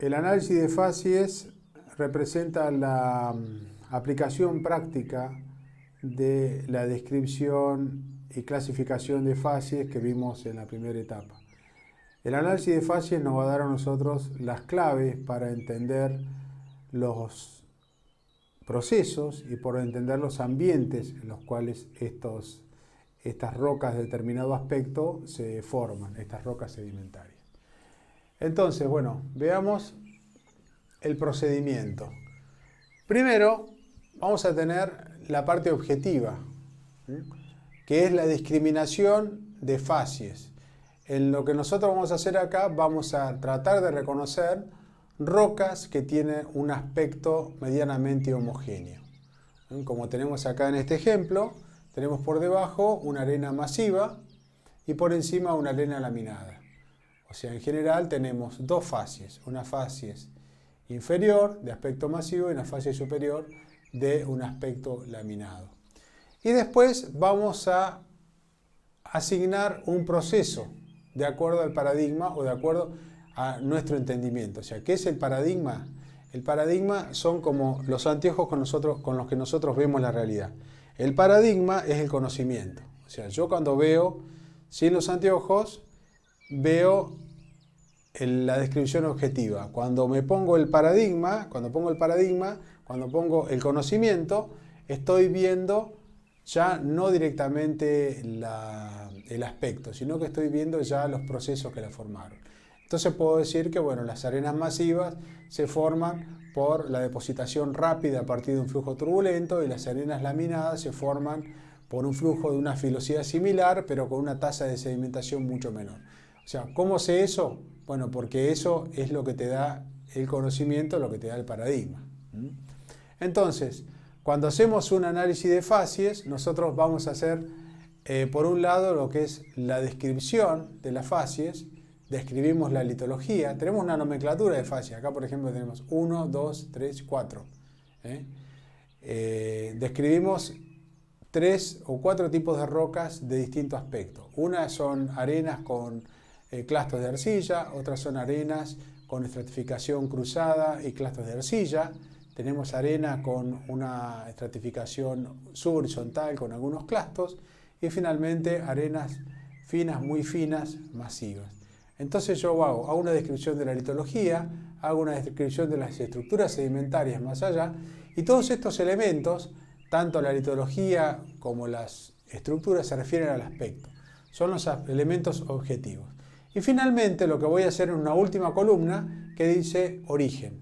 El análisis de facies representa la aplicación práctica de la descripción y clasificación de facies que vimos en la primera etapa. El análisis de facies nos va a dar a nosotros las claves para entender los procesos y por entender los ambientes en los cuales estas rocas de determinado aspecto se forman, estas rocas sedimentarias. Entonces, bueno, veamos el procedimiento. Primero, vamos a tener la parte objetiva, que es la discriminación de facies. En lo que nosotros vamos a hacer acá, vamos a tratar de reconocer rocas que tienen un aspecto medianamente homogéneo. Como tenemos acá en este ejemplo, tenemos por debajo una arena masiva y por encima una arena laminada. O sea, en general tenemos dos facies, una facies inferior de aspecto masivo y una facie superior de un aspecto laminado. Y después vamos a asignar un proceso de acuerdo al paradigma o de acuerdo a nuestro entendimiento. O sea, ¿qué es el paradigma? El paradigma son como los anteojos con los que nosotros vemos la realidad. El paradigma es el conocimiento. O sea, yo cuando veo sin los anteojos, veo la descripción objetiva. Cuando pongo el conocimiento, estoy viendo ya no directamente el aspecto, sino que estoy viendo ya los procesos que la formaron. Entonces puedo decir que bueno, las arenas masivas se forman por la depositación rápida a partir de un flujo turbulento y las arenas laminadas se forman por un flujo de una filosidad similar, pero con una tasa de sedimentación mucho menor. O sea, ¿cómo sé eso? Bueno, porque eso es lo que te da el conocimiento, lo que te da el paradigma. Entonces, cuando hacemos un análisis de facies, nosotros vamos a hacer, por un lado, lo que es la descripción de las facies, describimos la litología, tenemos una nomenclatura de facies, acá por ejemplo tenemos 1, 2, 3, 4. Describimos 3 o 4 tipos de rocas de distinto aspecto. Unas son arenas con clastos de arcilla, otras son arenas con estratificación cruzada y clastos de arcilla. Tenemos arena con una estratificación subhorizontal con algunos clastos y finalmente arenas finas, muy finas, masivas. Entonces yo hago una descripción de la litología, hago una descripción de las estructuras sedimentarias más allá y todos estos elementos, tanto la litología como las estructuras, se refieren al aspecto. Son los elementos objetivos. Y finalmente lo que voy a hacer en una última columna que dice origen.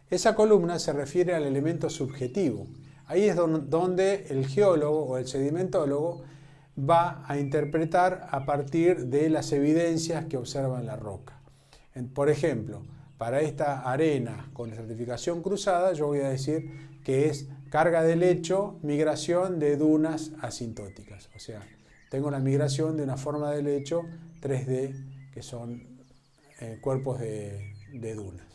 Esa columna se refiere al elemento subjetivo. Ahí es donde el geólogo o el sedimentólogo va a interpretar a partir de las evidencias que observa en la roca. Por ejemplo, para esta arena con estratificación cruzada, yo voy a decir que es carga de lecho, migración de dunas asintóticas. O sea, tengo la migración de una forma de lecho 3D, que son cuerpos de dunas.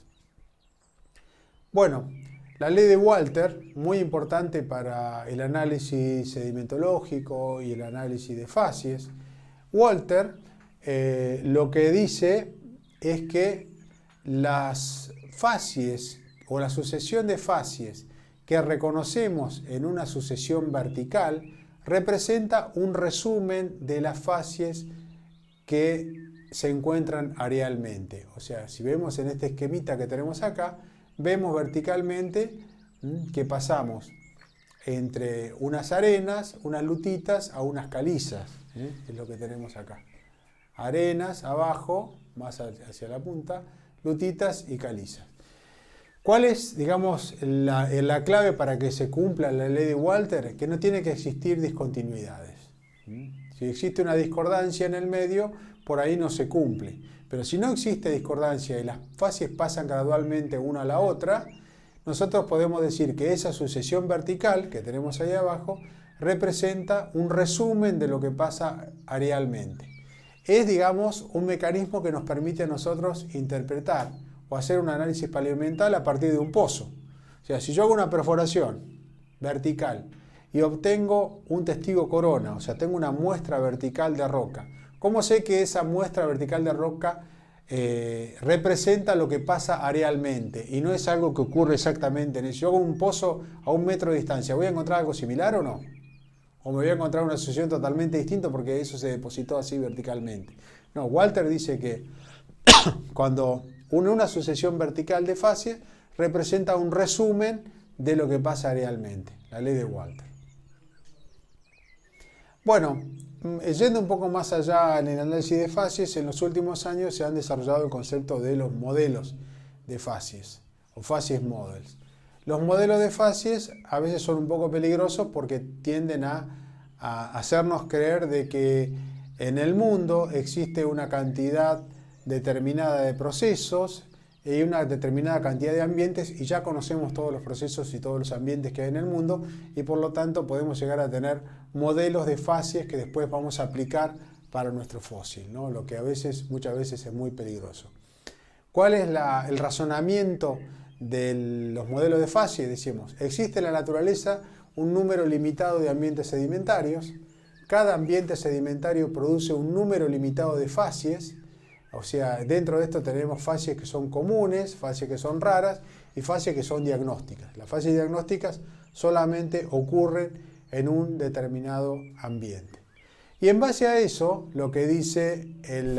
Bueno, la ley de Walter, muy importante para el análisis sedimentológico y el análisis de facies. Walter lo que dice es que las facies o la sucesión de facies que reconocemos en una sucesión vertical representa un resumen de las facies que se encuentran arealmente. O sea, si vemos en este esquemita que tenemos acá, vemos verticalmente que pasamos entre unas arenas, unas lutitas, a unas calizas. Es lo que tenemos acá. Arenas abajo, más hacia la punta, lutitas y calizas. ¿Cuál es, digamos, la clave para que se cumpla la ley de Walter? Que no tiene que existir discontinuidades. Si existe una discordancia en el medio, por ahí no se cumple. Pero si no existe discordancia y las facies pasan gradualmente una a la otra, nosotros podemos decir que esa sucesión vertical que tenemos ahí abajo representa un resumen de lo que pasa arealmente. Es, digamos, un mecanismo que nos permite a nosotros interpretar o hacer un análisis paleoambiental a partir de un pozo. O sea, si yo hago una perforación vertical y obtengo un testigo corona, o sea, tengo una muestra vertical de roca, ¿cómo sé que esa muestra vertical de roca representa lo que pasa arealmente y no es algo que ocurre exactamente en eso. Yo hago un pozo a 1 metro de distancia, ¿voy a encontrar algo similar o no? ¿O me voy a encontrar una asociación totalmente distinta porque eso se depositó así verticalmente? No, Walter dice que cuando una asociación vertical de facies representa un resumen de lo que pasa arealmente, la ley de Walter. Bueno, yendo un poco más allá en el análisis de facies, en los últimos años se han desarrollado el concepto de los modelos de facies, o facies models. Los modelos de facies a veces son un poco peligrosos porque tienden a hacernos creer de que en el mundo existe una cantidad determinada de procesos y una determinada cantidad de ambientes y ya conocemos todos los procesos y todos los ambientes que hay en el mundo y por lo tanto podemos llegar a tener modelos de facies que después vamos a aplicar para nuestro fósil, ¿no? Lo que muchas veces es muy peligroso. ¿Cuál es el razonamiento de los modelos de facies? Decimos, existe en la naturaleza un número limitado de ambientes sedimentarios, cada ambiente sedimentario produce un número limitado de facies. O sea, dentro de esto tenemos facies que son comunes, facies que son raras y facies que son diagnósticas. Las facies diagnósticas solamente ocurren en un determinado ambiente. Y en base a eso, lo que dice el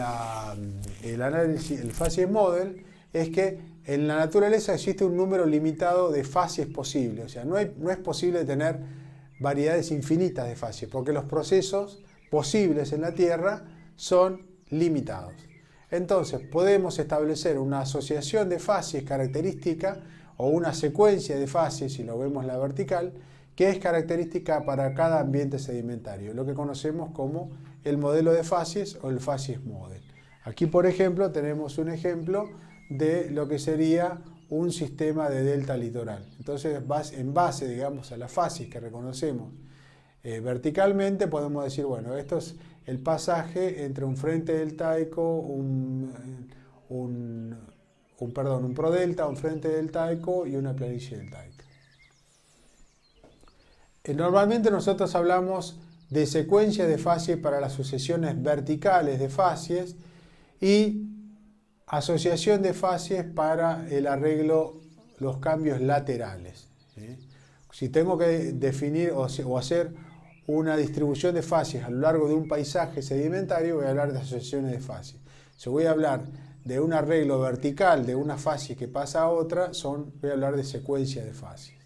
análisis, el facies model, es que en la naturaleza existe un número limitado de facies posibles. O sea, no es posible tener variedades infinitas de facies, porque los procesos posibles en la Tierra son limitados. Entonces, podemos establecer una asociación de facies característica o una secuencia de facies, si lo vemos en la vertical, que es característica para cada ambiente sedimentario, lo que conocemos como el modelo de facies o el facies model. Aquí, por ejemplo, tenemos un ejemplo de lo que sería un sistema de delta litoral. Entonces, en base, digamos, a las facies que reconocemos verticalmente, podemos decir, bueno, esto es el pasaje entre un frente deltaico, un prodelta, un frente deltaico y una planicie deltaica. Normalmente nosotros hablamos de secuencia de facies para las sucesiones verticales de facies y asociación de facies para el arreglo, los cambios laterales. Si tengo que definir o hacer una distribución de facies a lo largo de un paisaje sedimentario, voy a hablar de asociaciones de facies. Si voy a hablar de un arreglo vertical de una facie que pasa a otra, voy a hablar de secuencia de facies.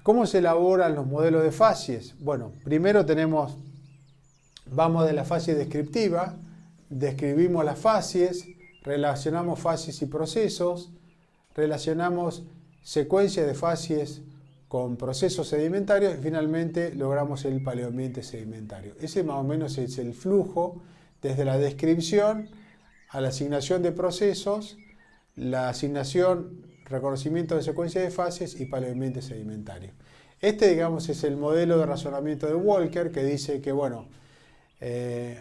¿Cómo se elaboran los modelos de facies? Bueno, primero vamos de la fase descriptiva, describimos las facies, relacionamos facies y procesos, relacionamos secuencia de facies con procesos sedimentarios y finalmente logramos el paleoambiente sedimentario. Ese más o menos es el flujo desde la descripción a la asignación de procesos, la asignación, reconocimiento de secuencia de fases y paleoambiente sedimentario. Digamos, es el modelo de razonamiento de Walker que dice que, bueno,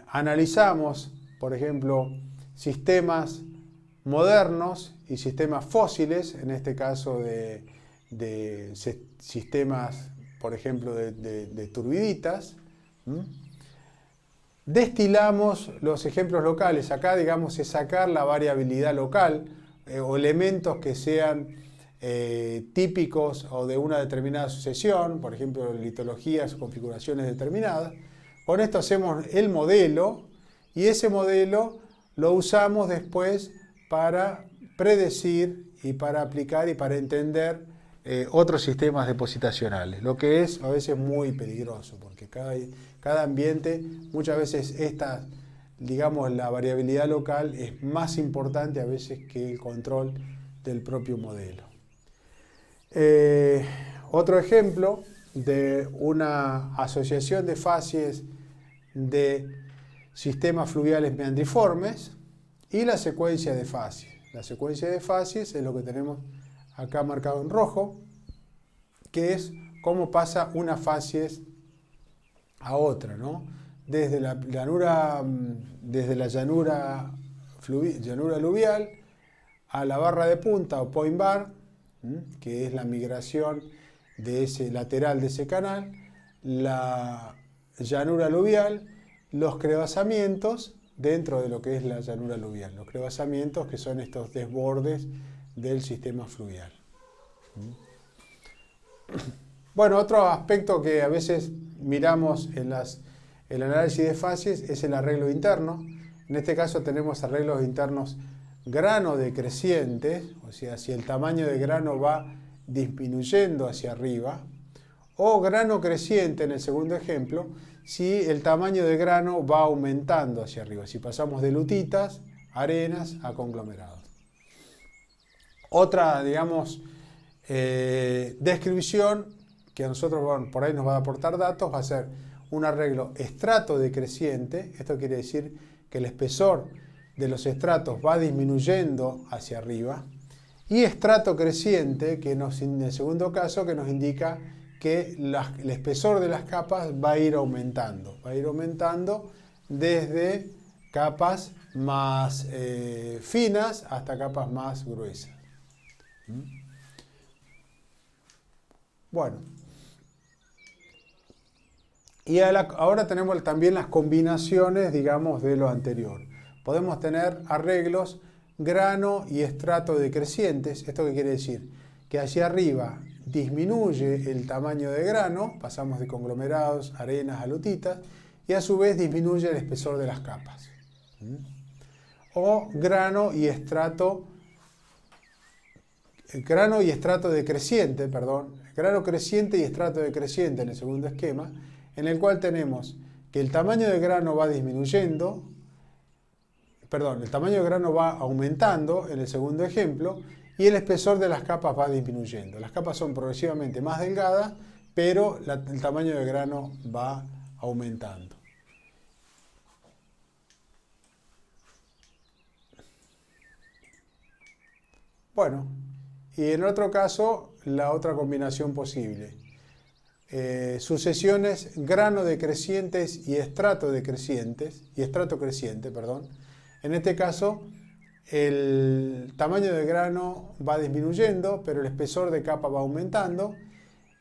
analizamos, por ejemplo, sistemas modernos y sistemas fósiles, en este caso de sistemas, por ejemplo, de turbiditas. Destilamos los ejemplos locales. Acá, digamos, es sacar la variabilidad local o elementos que sean típicos o de una determinada sucesión, por ejemplo, litologías o configuraciones determinadas. Con esto hacemos el modelo y ese modelo lo usamos después para predecir y para aplicar y para entender otros sistemas depositacionales, lo que es a veces muy peligroso, porque cada ambiente, muchas veces digamos, la variabilidad local es más importante a veces que el control del propio modelo. Otro ejemplo de una asociación de facies de sistemas fluviales meandriformes y la secuencia de facies. La secuencia de facies es lo que tenemos acá marcado en rojo, que es cómo pasa una facies a otra, ¿no? Desde la llanura aluvial a la barra de punta o point bar, que es la migración de ese lateral de ese canal, la llanura aluvial, los crevasamientos dentro de lo que es la llanura aluvial. Los crevasamientos, que son estos desbordes del sistema fluvial. Bueno, otro aspecto que a veces miramos en el análisis de facies es el arreglo interno. En este caso tenemos arreglos internos grano decrecientes, o sea, si el tamaño de grano va disminuyendo hacia arriba, o grano creciente en el segundo ejemplo, si el tamaño de grano va aumentando hacia arriba, si pasamos de lutitas, arenas a conglomerados. Otra, digamos, descripción que a nosotros, bueno, por ahí nos va a aportar datos, va a ser un arreglo estrato decreciente. Esto quiere decir que el espesor de los estratos va disminuyendo hacia arriba, y estrato creciente, que en el segundo caso, que nos indica que el espesor de las capas va a ir aumentando desde capas más finas hasta capas más gruesas. Bueno, y ahora tenemos también las combinaciones, digamos, de lo anterior. Podemos tener arreglos grano y estrato decrecientes. ¿Esto qué quiere decir? Que hacia arriba disminuye el tamaño de grano, pasamos de conglomerados, arenas a lutitas, y a su vez disminuye el espesor de las capas. O grano y estrato decreciente, grano creciente y estrato decreciente en el segundo esquema, en el cual tenemos que el tamaño de grano va disminuyendo, el tamaño de grano va aumentando en el segundo ejemplo, y el espesor de las capas va disminuyendo. Las capas son progresivamente más delgadas, pero el tamaño de grano va aumentando. Bueno, y en otro caso, la otra combinación posible. Sucesiones grano decrecientes y estrato creciente. En este caso, el tamaño de grano va disminuyendo, pero el espesor de capa va aumentando.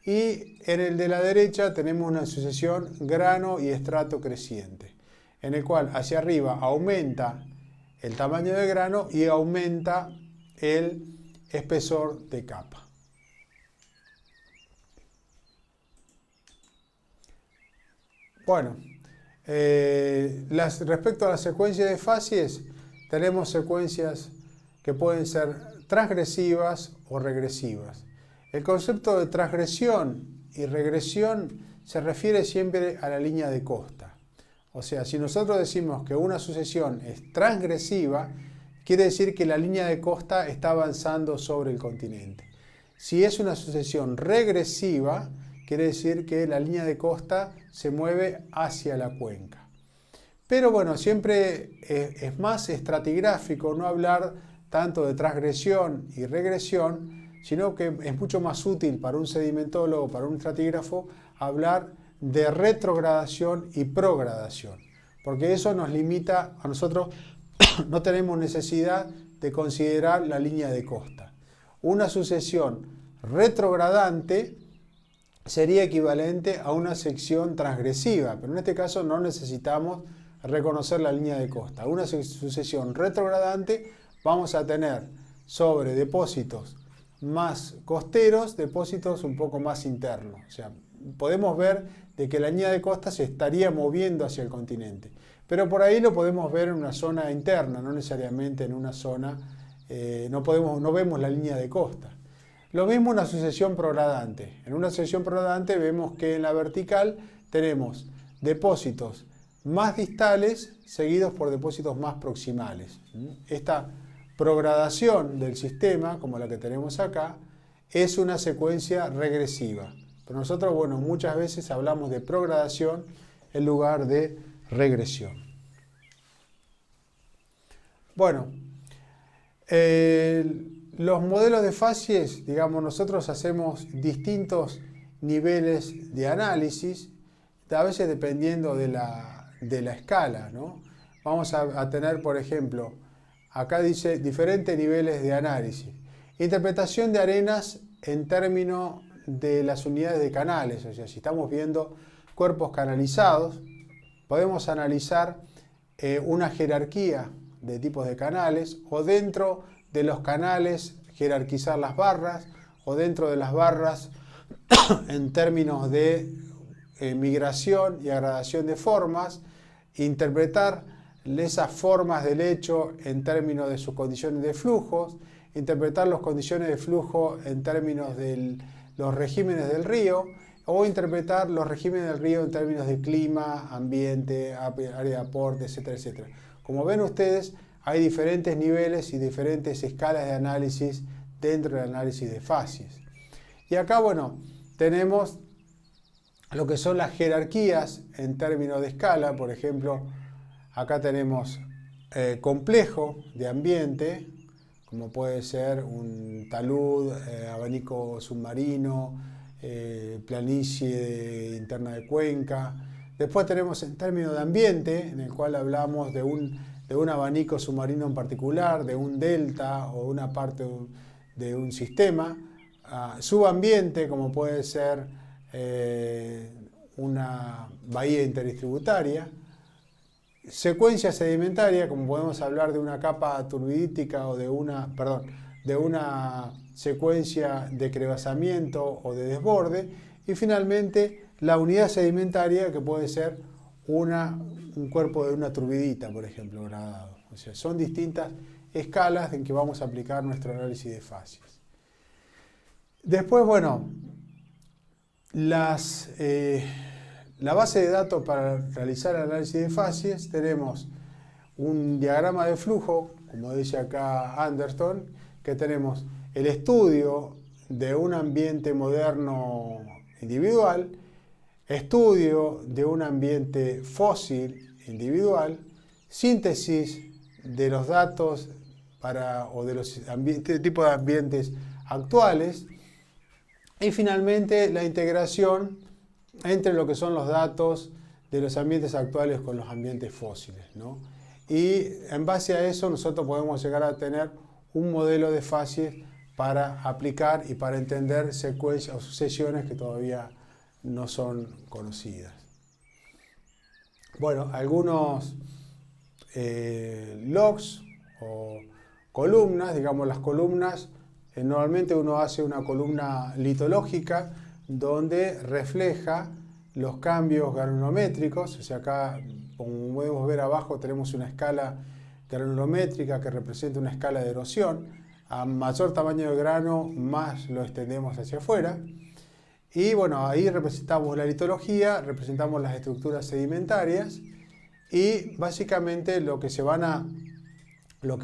Y en el de la derecha tenemos una sucesión grano y estrato creciente, en el cual hacia arriba aumenta el tamaño de grano y aumenta el espesor de capa. Bueno, respecto a la secuencia de facies, tenemos secuencias que pueden ser transgresivas o regresivas. El concepto de transgresión y regresión se refiere siempre a la línea de costa. O sea, si nosotros decimos que una sucesión es transgresiva, quiere decir que la línea de costa está avanzando sobre el continente. Si es una sucesión regresiva, quiere decir que la línea de costa se mueve hacia la cuenca. Pero bueno, siempre es más estratigráfico no hablar tanto de transgresión y regresión, sino que es mucho más útil para un sedimentólogo, para un estratígrafo, hablar de retrogradación y progradación, porque eso nos limita a nosotros. No tenemos necesidad de considerar la línea de costa. Una sucesión retrogradante sería equivalente a una sección transgresiva, pero en este caso no necesitamos reconocer la línea de costa. Una sucesión retrogradante vamos a tener sobre depósitos más costeros, depósitos un poco más internos. O sea, podemos ver de que la línea de costa se estaría moviendo hacia el continente. Pero por ahí lo podemos ver en una zona interna, no necesariamente en una zona, no vemos la línea de costa. Lo mismo una sucesión progradante. En una sucesión progradante vemos que en la vertical tenemos depósitos más distales seguidos por depósitos más proximales. Esta progradación del sistema, como la que tenemos acá, es una secuencia regresiva. Pero nosotros, bueno, muchas veces hablamos de progradación en lugar de regresión. Bueno, los modelos de facies, digamos, nosotros hacemos distintos niveles de análisis, a veces dependiendo de la escala, ¿no? Vamos a tener, por ejemplo, acá dice diferentes niveles de análisis. Interpretación de arenas en términos de las unidades de canales, o sea, si estamos viendo cuerpos canalizados, podemos analizar una jerarquía de tipos de canales, o dentro de los canales jerarquizar las barras, o dentro de las barras en términos de migración y agradación de formas, interpretar esas formas del hecho en términos de sus condiciones de flujos, interpretar las condiciones de flujo en términos de los regímenes del río, o interpretar los regímenes del río en términos de clima, ambiente, área de aporte, etcétera, etcétera. Como ven ustedes, hay diferentes niveles y diferentes escalas de análisis dentro del análisis de facies. Y acá, bueno, tenemos lo que son las jerarquías en términos de escala. Por ejemplo, acá tenemos complejo de ambiente, como puede ser un talud, abanico submarino, planicie interna de cuenca. Después tenemos en términos de ambiente, en el cual hablamos de un abanico submarino en particular, de un delta o una parte de un sistema. Subambiente, como puede ser una bahía interdistributaria. Secuencia sedimentaria, como podemos hablar de una capa turbidítica o de una secuencia de crevasamiento o de desborde. Y finalmente la unidad sedimentaria, que puede ser un cuerpo de una turbidita, por ejemplo, gradado. O sea, son distintas escalas en que vamos a aplicar nuestro análisis de facies. Después, bueno, la base de datos para realizar el análisis de facies, tenemos un diagrama de flujo, como dice acá Anderson, que tenemos el estudio de un ambiente moderno individual, estudio de un ambiente fósil individual, síntesis de los datos o de los tipos de ambientes actuales, y finalmente la integración entre lo que son los datos de los ambientes actuales con los ambientes fósiles, ¿no? Y en base a eso nosotros podemos llegar a tener un modelo de facies para aplicar y para entender secuencias o sucesiones que todavía no son conocidas. Bueno, algunos logs o columnas, digamos las columnas, normalmente uno hace una columna litológica donde refleja los cambios granulométricos. O sea, acá, como podemos ver abajo, tenemos una escala granulométrica que representa una escala de erosión. A mayor tamaño de grano, más lo extendemos hacia afuera. Y bueno, ahí representamos la litología, representamos las estructuras sedimentarias, y básicamente lo que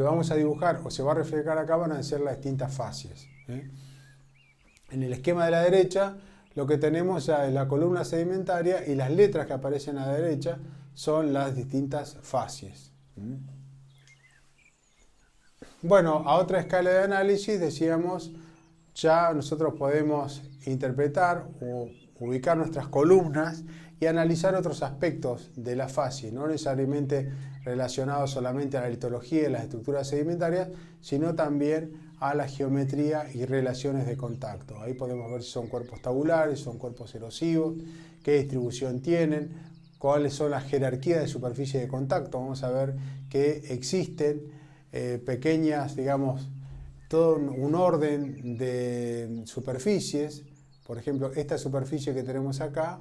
vamos a dibujar o se va a reflejar acá van a ser las distintas facies. En el esquema de la derecha, lo que tenemos ya es la columna sedimentaria, y las letras que aparecen a la derecha son las distintas facies. Bueno, a otra escala de análisis, decíamos, ya nosotros podemos interpretar o ubicar nuestras columnas y analizar otros aspectos de la facie, no necesariamente relacionados solamente a la litología y las estructuras sedimentarias, sino también a la geometría y relaciones de contacto. Ahí podemos ver si son cuerpos tabulares, si son cuerpos erosivos, qué distribución tienen, cuáles son las jerarquías de superficie de contacto. Vamos a ver que existen pequeñas, digamos, todo un orden de superficies. Por ejemplo, esta superficie que tenemos acá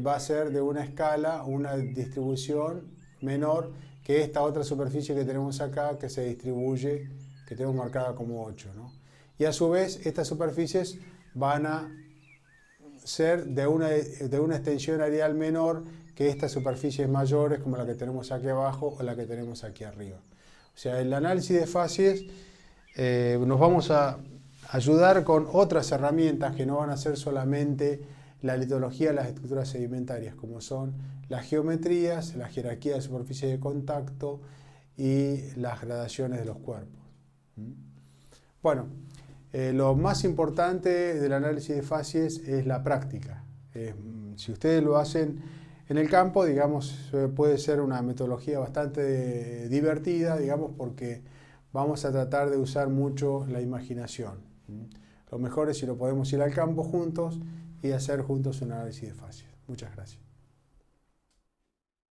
va a ser de una escala, una distribución menor que esta otra superficie que tenemos acá, que se distribuye, que tenemos marcada como 8, ¿no? Y a su vez, estas superficies van a ser de una extensión areal menor que estas superficies mayores, como la que tenemos aquí abajo o la que tenemos aquí arriba. O sea, el análisis de facies nos vamos a ayudar con otras herramientas que no van a ser solamente la litología de las estructuras sedimentarias, como son las geometrías, la jerarquía de superficie de contacto y las gradaciones de los cuerpos. Bueno, lo más importante del análisis de facies es la práctica. Si ustedes lo hacen en el campo, digamos, puede ser una metodología bastante divertida, digamos, porque vamos a tratar de usar mucho la imaginación. Lo mejor es si lo podemos ir al campo juntos y hacer juntos un análisis de facies. Muchas gracias.